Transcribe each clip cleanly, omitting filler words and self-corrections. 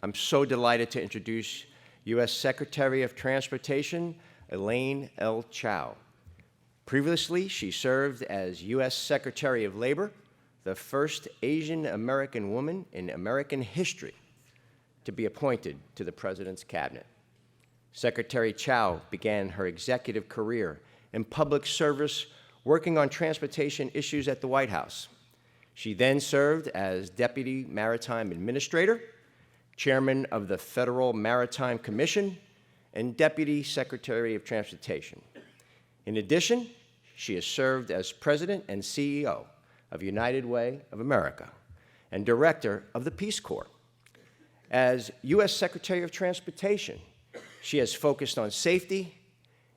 I'm so delighted to introduce U.S. Secretary of Transportation, Elaine L. Chao. Previously, she served as U.S. Secretary of Labor, the first Asian American woman in American history to be appointed to the President's Cabinet. Secretary Chao began her executive career in public service working on transportation issues at the White House. She then served as Deputy Maritime Administrator, Chairman of the Federal Maritime Commission, and Deputy Secretary of Transportation. In addition, she has served as President and CEO of United Way of America and Director of the Peace Corps. As U.S. Secretary of Transportation, she has focused on safety,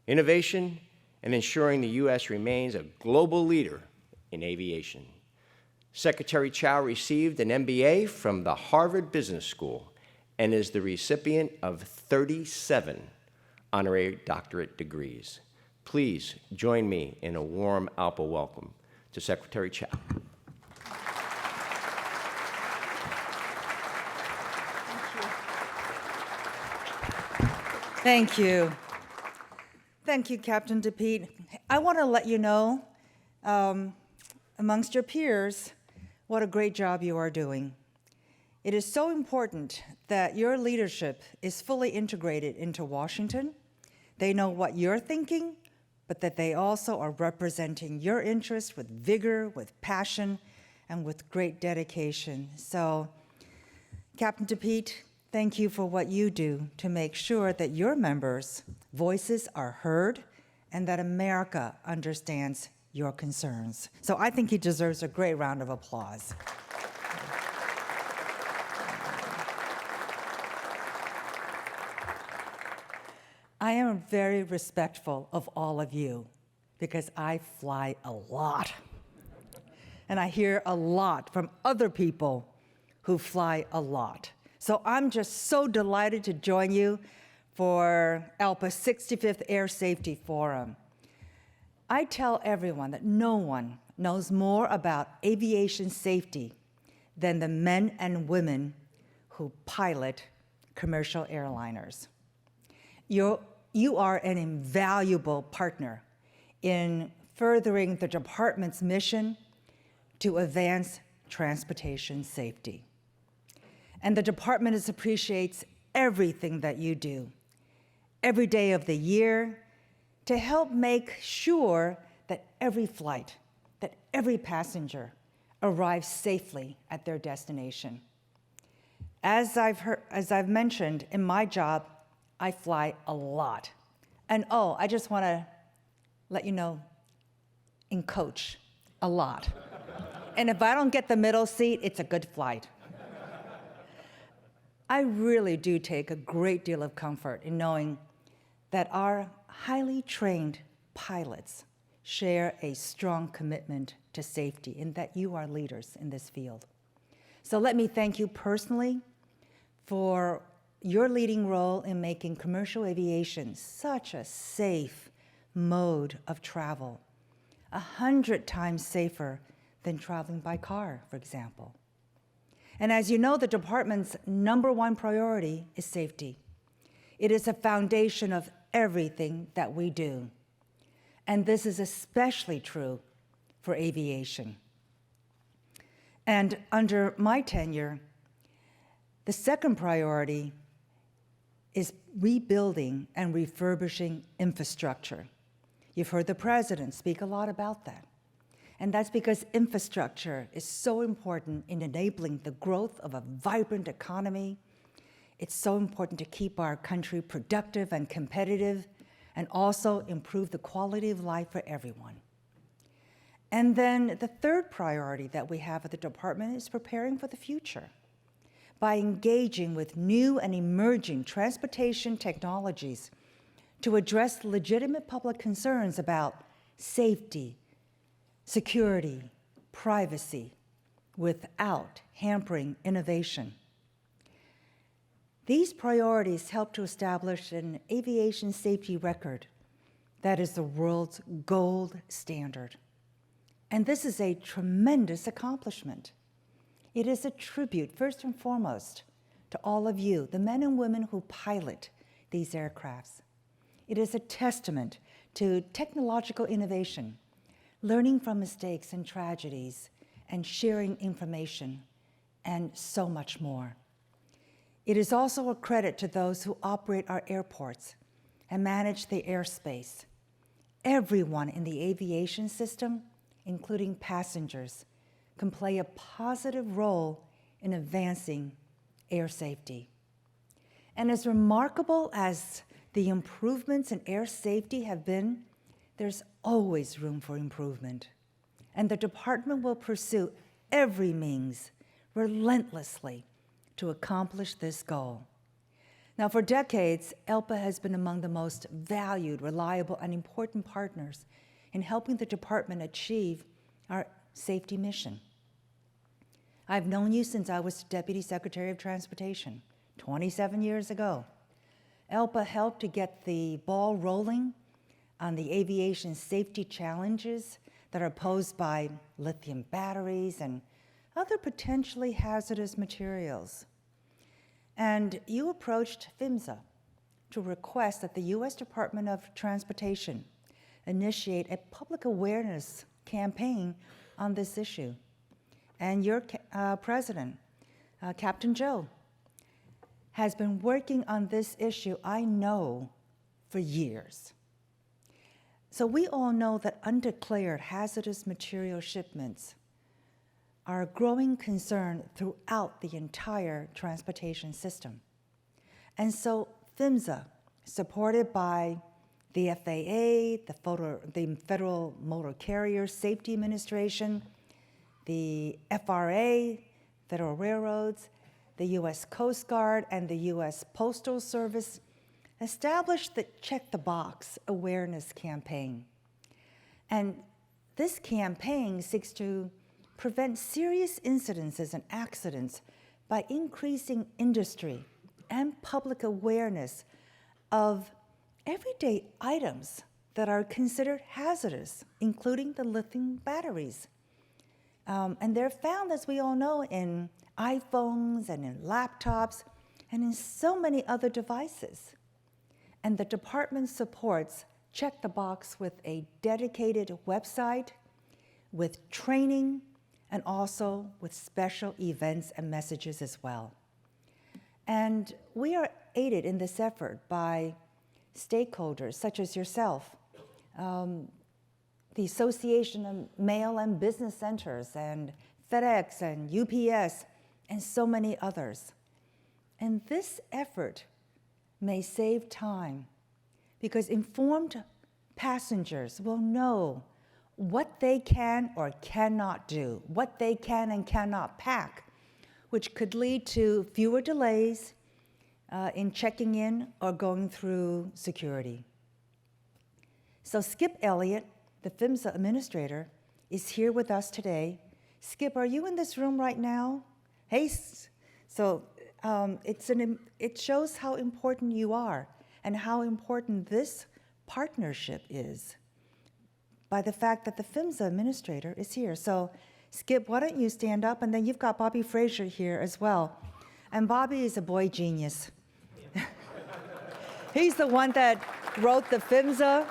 innovation, and ensuring the U.S. remains a global leader in aviation. Secretary Chao received an MBA from the Harvard Business School and is the recipient of 37 honorary doctorate degrees. Please join me in a warm ALPA welcome to Secretary Chao. Thank you. Thank you, Captain DePete. I want to let you know, amongst your peers, what a great job you are doing. It is so important that your leadership is fully integrated into Washington. They know what you're thinking, but that they also are representing your interests with vigor, with passion, and with great dedication. So, Captain DePete, thank you for what you do to make sure that your members' voices are heard and that America understands your concerns. So I think he deserves a great round of applause. I am very respectful of all of you because I fly a lot. And I hear a lot from other people who fly a lot. So I'm just so delighted to join you for ALPA's 65th Air Safety Forum. I tell everyone that no one knows more about aviation safety than the men and women who pilot commercial airliners. You are an invaluable partner in furthering the department's mission to advance transportation safety. And the department appreciates everything that you do, every day of the year, to help make sure that every flight, that every passenger arrives safely at their destination. As I've mentioned, in my job, I fly a lot. And oh, I just want to let you know, in coach, a lot. And if I don't get the middle seat, it's a good flight. I really do take a great deal of comfort in knowing that our highly trained pilots share a strong commitment to safety and that you are leaders in this field. So let me thank you personally for your leading role in making commercial aviation such a safe mode of travel, 100 times safer than traveling by car, for example. And as you know, the department's #1 priority is safety. It is a foundation of everything that we do. And this is especially true for aviation. And under my tenure, the second priority is rebuilding and refurbishing infrastructure. You've heard the president speak a lot about that. And that's because infrastructure is so important in enabling the growth of a vibrant economy. It's so important to keep our country productive and competitive, and also improve the quality of life for everyone. And then the third priority that we have at the department is preparing for the future by engaging with new and emerging transportation technologies to address legitimate public concerns about safety, security, privacy, without hampering innovation. These priorities help to establish an aviation safety record that is the world's gold standard. And this is a tremendous accomplishment. It is a tribute, first and foremost, to all of you, the men and women who pilot these aircrafts. It is a testament to technological innovation, learning from mistakes and tragedies, and sharing information, and so much more. It is also a credit to those who operate our airports and manage the airspace. Everyone in the aviation system, including passengers, can play a positive role in advancing air safety. And as remarkable as the improvements in air safety have been, there's always room for improvement. And the department will pursue every means relentlessly to accomplish this goal. Now, for decades, ELPA has been among the most valued, reliable, and important partners in helping the department achieve our safety mission. I've known you since I was Deputy Secretary of Transportation 27 years ago. ELPA helped to get the ball rolling on the aviation safety challenges that are posed by lithium batteries and other potentially hazardous materials. And you approached PHMSA to request that the U.S. Department of Transportation initiate a public awareness campaign on this issue. And your president, Captain Chao, has been working on this issue, I know, for years. So we all know that undeclared hazardous material shipments are a growing concern throughout the entire transportation system. And so PHMSA, supported by the FAA, the Federal Motor Carrier Safety Administration, the FRA, Federal Railroads, the U.S. Coast Guard, and the U.S. Postal Service, established the Check the Box awareness campaign. And this campaign seeks to prevent serious incidences and accidents by increasing industry and public awareness of everyday items that are considered hazardous, including the lithium batteries. And they're found, as we all know, in iPhones and in laptops and in so many other devices. And the department supports Check the Box with a dedicated website, with training, and also with special events and messages as well. And we are aided in this effort by stakeholders such as yourself, the Association of Mail and Business Centers, and FedEx and UPS, and so many others. And this effort may save time because informed passengers will know what they can or cannot do, what they can and cannot pack, which could lead to fewer delays in checking in or going through security. So Skip Elliott, the PHMSA administrator, is here with us today. Skip, are you in this room right now? Hey, so it shows how important you are and how important this partnership is by the fact that the PHMSA administrator is here. So Skip, why don't you stand up, and then you've got Bobby Frazier here as well. And Bobby is a boy genius. He's the one that wrote the PHMSA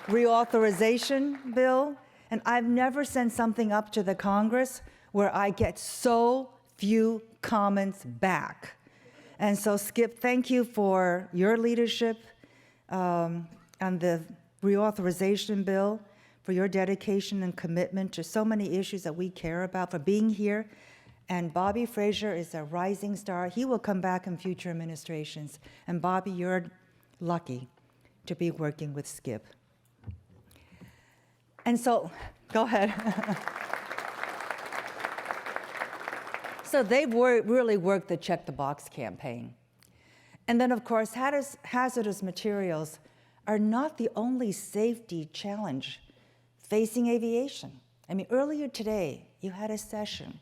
reauthorization bill, and I've never sent something up to the Congress where I get so few comments back. And so Skip, thank you for your leadership on the reauthorization bill, for your dedication and commitment to so many issues that we care about, for being here. And Bobby Frazier is a rising star. He will come back in future administrations. And Bobby, you're lucky to be working with Skip. And so, go ahead. So they've really worked the Check the Box campaign. And then, of course, hazardous materials are not the only safety challenge facing aviation. I mean, earlier today, you had a session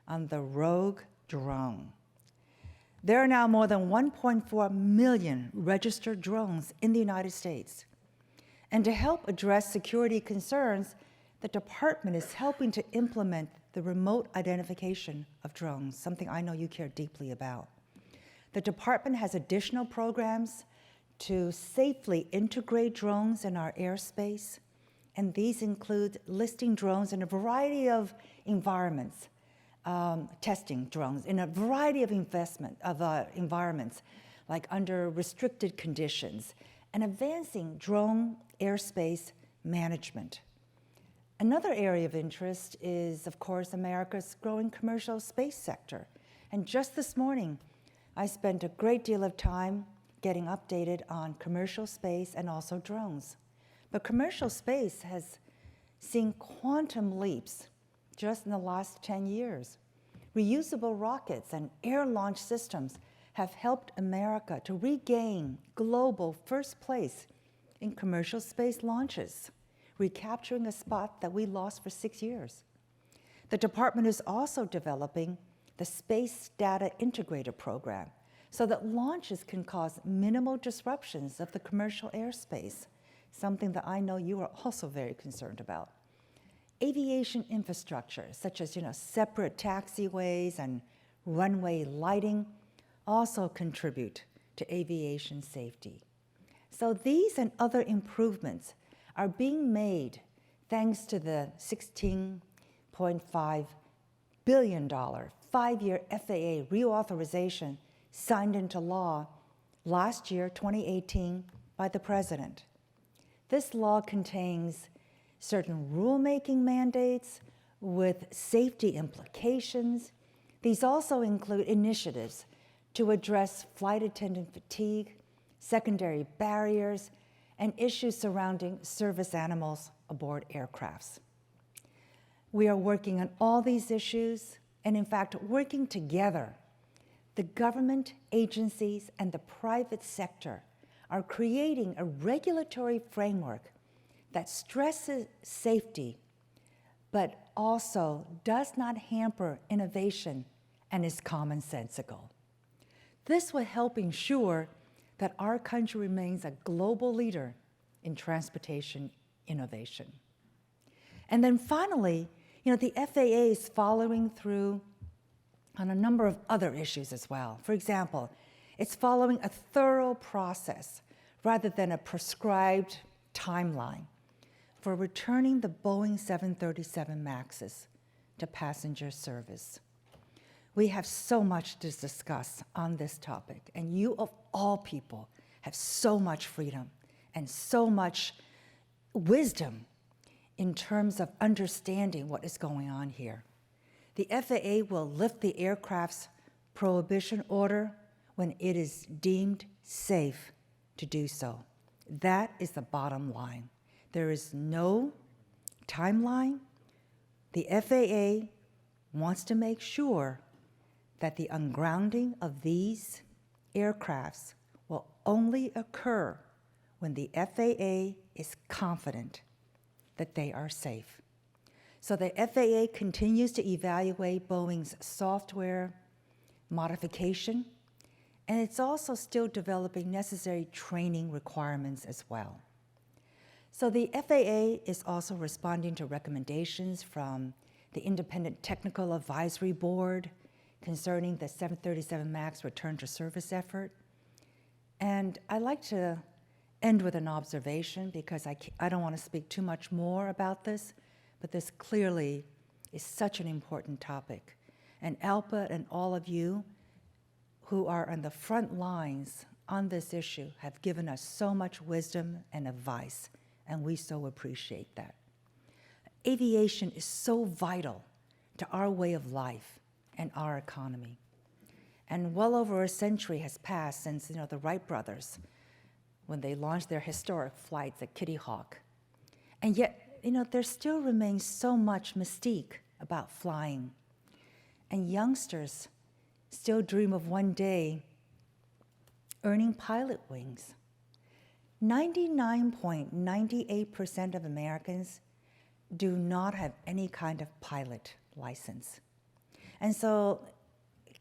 on the rogue drone. There are now more than 1.4 million registered drones in the United States. And to help address security concerns, the department is helping to implement the remote identification of drones, something I know you care deeply about. The department has additional programs to safely integrate drones in our airspace, and these include listing drones in a variety of environments, testing drones in a variety of environments, like under restricted conditions, and advancing drone airspace management. Another area of interest is, of course, America's growing commercial space sector. And just this morning, I spent a great deal of time getting updated on commercial space and also drones. But commercial space has seen quantum leaps just in the last 10 years. Reusable rockets and air launch systems have helped America to regain global first place in commercial space launches, recapturing a spot that we lost for 6 years. The department is also developing the Space Data Integrator Program so that launches can cause minimal disruptions of the commercial airspace, something that I know you are also very concerned about. Aviation infrastructure, such as separate taxiways and runway lighting, also contribute to aviation safety. So these and other improvements are being made thanks to the $16.5 billion five-year FAA reauthorization signed into law last year, 2018, by the President. This law contains certain rulemaking mandates with safety implications. These also include initiatives to address flight attendant fatigue, secondary barriers, and issues surrounding service animals aboard aircrafts. We are working on all these issues, and in fact, working together. The government agencies and the private sector are creating a regulatory framework that stresses safety, but also does not hamper innovation and is commonsensical. This will help ensure that our country remains a global leader in transportation innovation. And then finally, the FAA is following through on a number of other issues as well. For example, it's following a thorough process rather than a prescribed timeline for returning the Boeing 737 MAXs to passenger service. We have so much to discuss on this topic, and you of all people have so much freedom and so much wisdom in terms of understanding what is going on here. The FAA will lift the aircraft's prohibition order when it is deemed safe to do so. That is the bottom line. There is no timeline. The FAA wants to make sure that the ungrounding of these aircrafts will only occur when the FAA is confident that they are safe. So the FAA continues to evaluate Boeing's software modification, and it's also still developing necessary training requirements as well. So the FAA is also responding to recommendations from the Independent Technical Advisory Board concerning the 737 MAX return to service effort. And I'd like to end with an observation because I don't want to speak too much more about this, but this clearly is such an important topic. And Alpa and all of you who are on the front lines on this issue have given us so much wisdom and advice, and we so appreciate that. Aviation is so vital to our way of life and our economy. And well over a century has passed since the Wright brothers, when they launched their historic flights at Kitty Hawk. And yet, there still remains so much mystique about flying. And youngsters still dream of one day earning pilot wings. 99.98% of Americans do not have any kind of pilot license. And so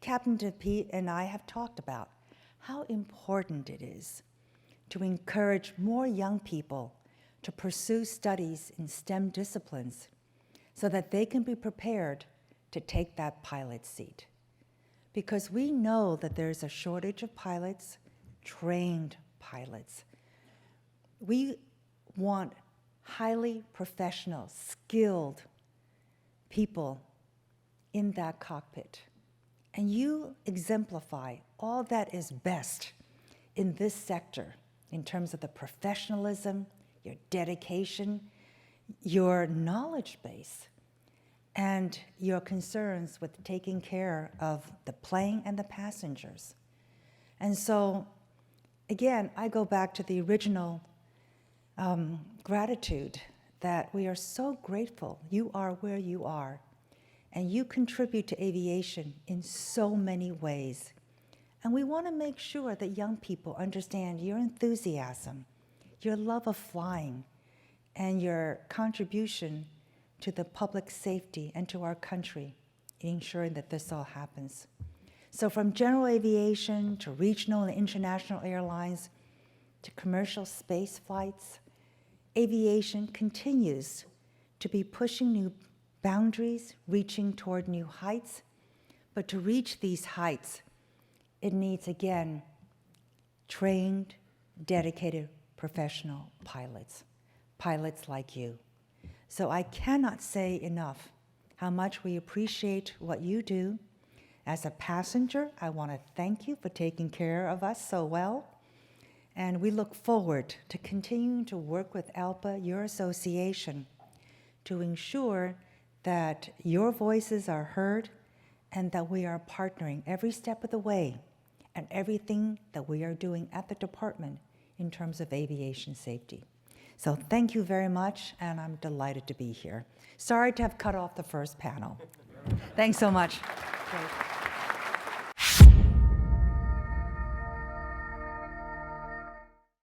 Captain DePete and I have talked about how important it is to encourage more young people to pursue studies in STEM disciplines so that they can be prepared to take that pilot seat. because we know that there's a shortage of pilots, trained pilots. We want highly professional, skilled people in that cockpit. And you exemplify all that is best in this sector in terms of the professionalism, your dedication, your knowledge base, and your concerns with taking care of the plane and the passengers. And so, again, I go back to the original gratitude that we are so grateful you are where you are, and you contribute to aviation in so many ways. And we want to make sure that young people understand your enthusiasm, your love of flying, and your contribution to the public safety and to our country in ensuring that this all happens. So from general aviation to regional and international airlines to commercial space flights, aviation continues to be pushing new boundaries, reaching toward new heights. But to reach these heights, it needs, again, trained, dedicated, professional pilots, pilots like you. So I cannot say enough how much we appreciate what you do. As a passenger, I want to thank you for taking care of us so well. And we look forward to continuing to work with ALPA, your association, to ensure that your voices are heard and that we are partnering every step of the way and everything that we are doing at the department in terms of aviation safety. So thank you very much, and I'm delighted to be here. Sorry to have cut off the first panel. Thanks so much. Great.